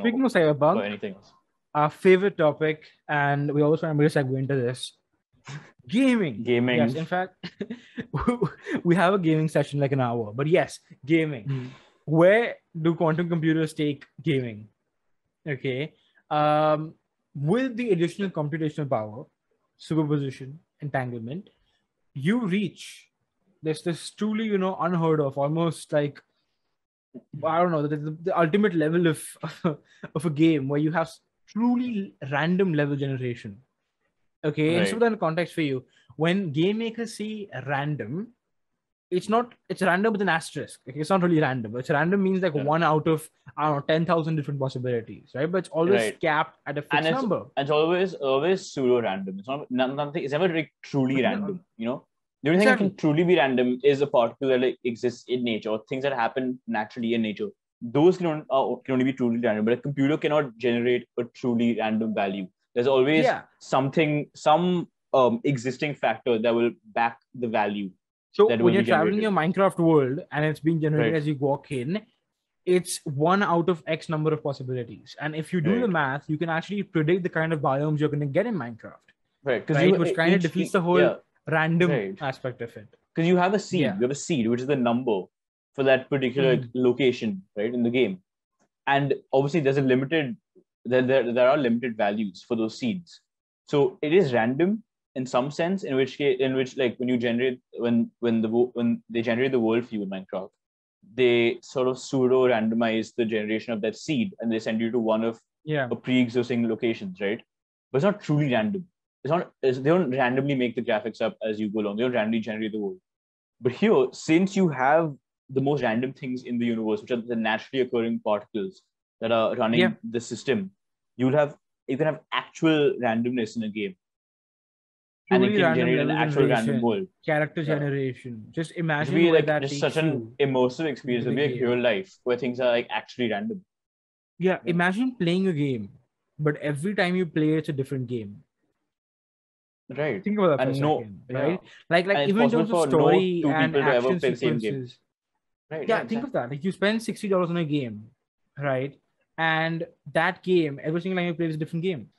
Speaking of or Cyberpunk, anything else. our favorite topic, and we always want to segue into this. Gaming. Gaming. Yes, in fact, we have a gaming session like an hour. But yes, gaming. Where do quantum computers take gaming? Okay. With the additional computational power, superposition, entanglement, you reach this truly, unheard of, almost like, I don't know, the ultimate level of of a game where you have truly random level generation. Okay, and so Right. then context for you, when game makers see random, it's random with an asterisk. Okay? It's not really random. It's random means like Yeah. one out of, I don't know, 10,000 different possibilities, right? But it's always Right. capped at a And fixed number. it's always pseudo random. It's not nothing. It's never like truly random. You know, the only thing that can truly be random is a particle that like exists in nature, or things that happen naturally in nature. Those can only be truly random. But a computer cannot generate a truly random value. There's always some existing factor that will back the value. So when you're traveling your Minecraft world and it's being generated as you walk in, it's 1 out of X number of possibilities. And if you do the math, you can actually predict the kind of biomes you're going to get in Minecraft. Right. Which kind of defeats the whole random aspect of it. Because you have a seed. You have a seed, which is the number for that particular location, right, in the game. And obviously there are limited values for those seeds. So it is random in some sense, in which like when they generate the world for you in Minecraft, they sort of pseudo randomize the generation of that seed and they send you to one of a pre-existing locations, right? But it's not truly random. They don't randomly make the graphics up as you go along. They don't randomly generate the world. But here, since you have the most random things in the universe, which are the naturally occurring particles that are running the system, you can have actual randomness in a game. And it can generate an actual random world. Character generation. Just imagine where that just such an immersive experience. It'll be like real life, where things are like actually random. Yeah, imagine playing a game, but every time you play, it's a different game. Right. Think about that for a second, right? Like even in terms of story and action sequences. Right. Yeah, think of that. Like you spend $60 on a game, right? And that game, every single time you play is a different game.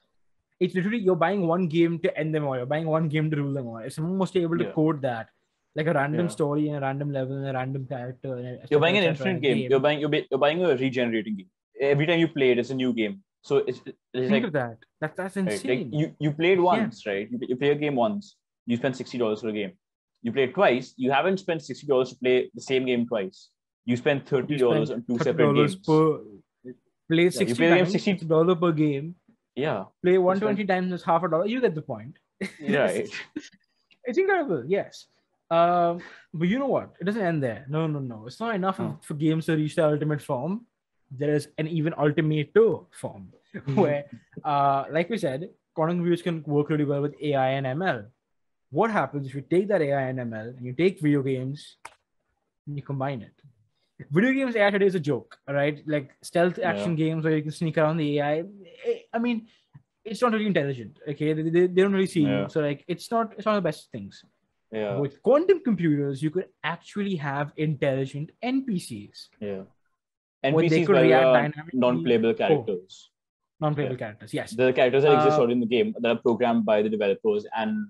It's literally you're buying one game to end them all. You're buying one game to rule them all. If someone was able to code that, like a random story and a random level and a random character. You're buying an infinite game. You're buying a regenerating game. Every time you play it, it's a new game. So it's think like, of that. That's insane. Right? Like you played once, right? You play a game once. You spend $60 for a game. You play it twice. You haven't spent $60 to play the same game twice. You spend $30 on two separate games. Play 60 times, $60 per game. Yeah. Play 120 times is $50. You get the point. Right. It's incredible. Yes. But you know what? It doesn't end there. No. It's not enough for games to reach the ultimate form. There is an even ultimato form where, like we said, quantum computers can work really well with AI and ML. What happens if you take that AI and ML and you take video games and you combine it? Video games AI today is a joke, right? Like stealth action games where you can sneak around the AI. I mean, it's not really intelligent. Okay, they don't really see you, so like it's not the best things. Yeah. With quantum computers, you could actually have intelligent NPCs. Yeah. NPCs are non-playable characters. Non-playable characters, yes. The characters that exist already in the game that are programmed by the developers, and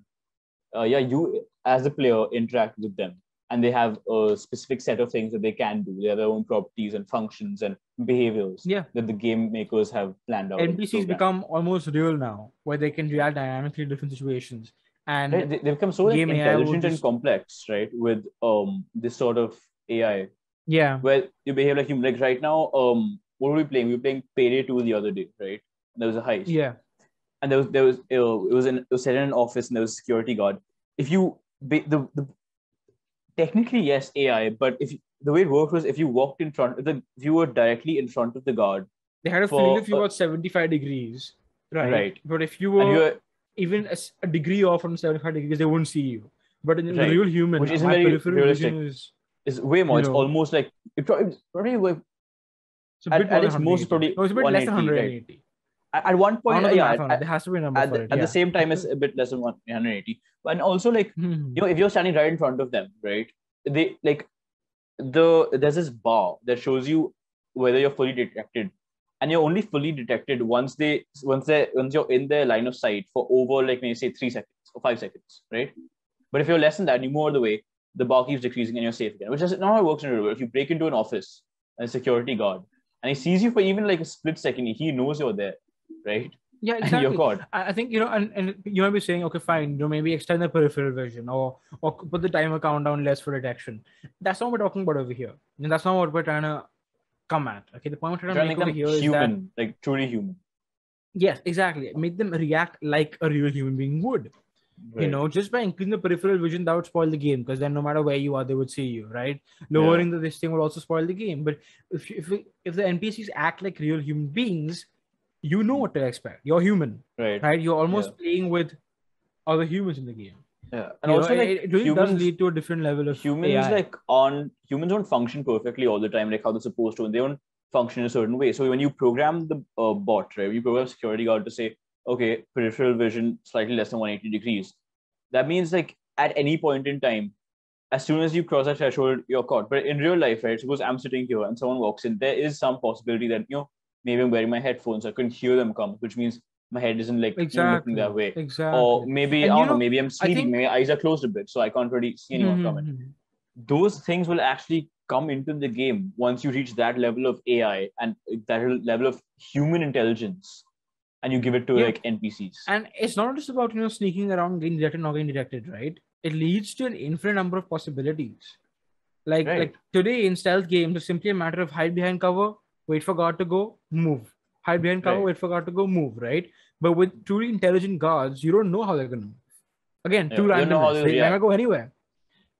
you as the player interact with them. And they have a specific set of things that they can do. They have their own properties and functions and behaviors that the game makers have planned out. NPCs become almost real now, where they can react dynamically in different situations. And they become so intelligent and complex, right? With this sort of AI. Yeah. Where you behave like human. Like right now, what were we playing? We were playing Payday 2 the other day, right? And there was a heist. Yeah. And it was set in an office and there was a security guard. If you technically, yes, AI, but the way it worked was if you walked in front, if you were directly in front of the guard, they had a feeling if you were 75 degrees, right? Right. But if you were even a degree off from 75 degrees, they wouldn't see you. But in the real human, which isn't very realistic, is way more. It's almost like it's probably like at its most probably it's a bit less than 180. Right? At one point, there has to be a number for it. At the same time, it's a bit less than 180. And also, like if you're standing right in front of them, right? They like there's this bar that shows you whether you're fully detected, and you're only fully detected once you're in their line of sight for over, like, maybe say 3 seconds or 5 seconds, right? But if you're less than that, you move out of the way, the bar keeps decreasing and you're safe again, which is not how it works in real world. If you break into an office and a security guard and he sees you for even like a split second, he knows you're there, right? Yeah, And you're exactly. caught. I think, and you might be saying, okay, fine, maybe extend the peripheral vision or put the timer countdown less for detection. That's not what we're talking about over here. And that's not what we're trying to come at. Okay, the point we're trying to make over here is that, like truly human. yes, exactly. Make them react like a real human being would. Right. Just by increasing the peripheral vision, that would spoil the game, because then no matter where you are, they would see you, right? Lowering this thing would also spoil the game. But if the NPCs act like real human beings, you know what to expect. You're human, right? You're almost playing with other humans in the game. Yeah, and also like it really does lead to a different level of humans. AI. Humans don't function perfectly all the time, like how they're supposed to, and they don't function in a certain way. So when you program the bot, right, you program security guard to say, okay, peripheral vision slightly less than 180 degrees. That means like at any point in time, as soon as you cross that threshold, you're caught. But in real life, right, suppose I'm sitting here and someone walks in, there is some possibility that, maybe I'm wearing my headphones, I couldn't hear them come, which means my head isn't like looking that way. Exactly. Or maybe, I don't know, maybe I'm sleeping, maybe my eyes are closed a bit, so I can't really see anyone coming. Those things will actually come into the game once you reach that level of AI and that level of human intelligence, and you give it to like NPCs. And it's not just about sneaking around, getting detected, not getting detected, right? It leads to an infinite number of possibilities. Like today in stealth games, it's simply a matter of hide behind cover, wait for guard to go, move. Hide behind cover, wait for guard to go, move, right? But with truly intelligent guards, you don't know how they're gonna move. Again, too random. They never go anywhere.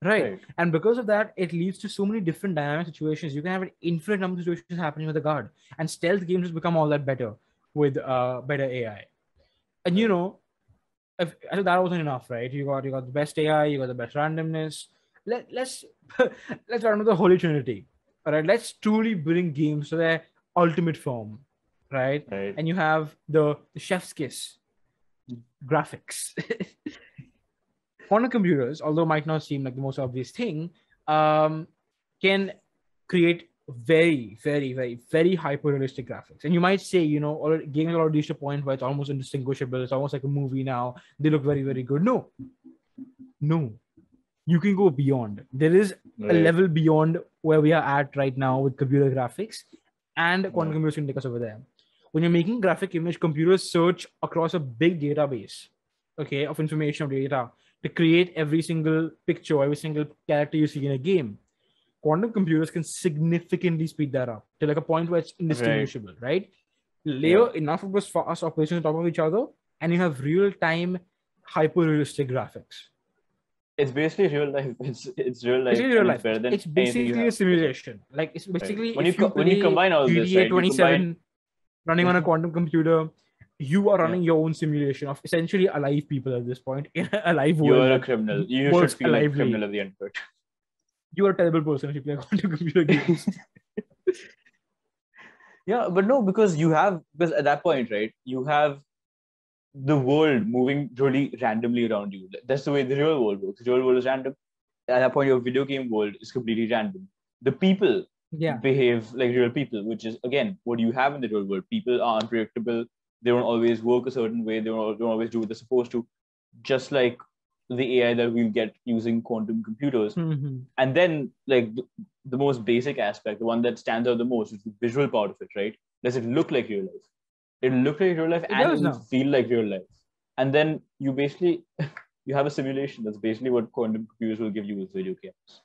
Right. And because of that, it leads to so many different dynamic situations. You can have an infinite number of situations happening with the guard. And stealth games has become all that better with better AI. And if that wasn't enough, right? You got the best AI, you got the best randomness. Let's run with the Holy Trinity. All right. Let's truly bring games to their ultimate form. Right. And you have the chef's kiss graphics. Quantum computers, although might not seem like the most obvious thing, can create very, very, very, very hyper realistic graphics. And you might say, games are already reached a point where it's almost indistinguishable. It's almost like a movie now. They look very, very good. No. You can go beyond. There is a level beyond where we are at right now with computer graphics, and quantum computers can take us over there. When you're making graphic image, computers search across a big database, of information or data to create every single picture, every single character you see in a game. Quantum computers can significantly speed that up to like a point where it's indistinguishable, right? Layer enough of those fast operations on top of each other, and you have real-time, hyper-realistic graphics. It's basically real life. It's real life. It's real life. It's basically a simulation. Like it's basically when you combine all this, GTA 27 running on a quantum computer, you are running your own simulation of essentially alive people at this point in a live world. You're a criminal. You should feel like a criminal at the end of it. You are a terrible person if you play quantum computer games. Yeah, but no, because at that point, right, you have the world moving really randomly around you. That's the way the real world works. The real world is random. At that point, your video game world is completely random. The people behave like real people, which is, again, what you have in the real world. People are unpredictable. They don't always work a certain way. They don't always do what they're supposed to. Just like the AI that we'll get using quantum computers. And then, like, the most basic aspect, the one that stands out the most, is the visual part of it, right? Does it look like real life? It'll look like real life, and it'll feel like real life. And then you basically you have a simulation. That's basically what quantum computers will give you with video games.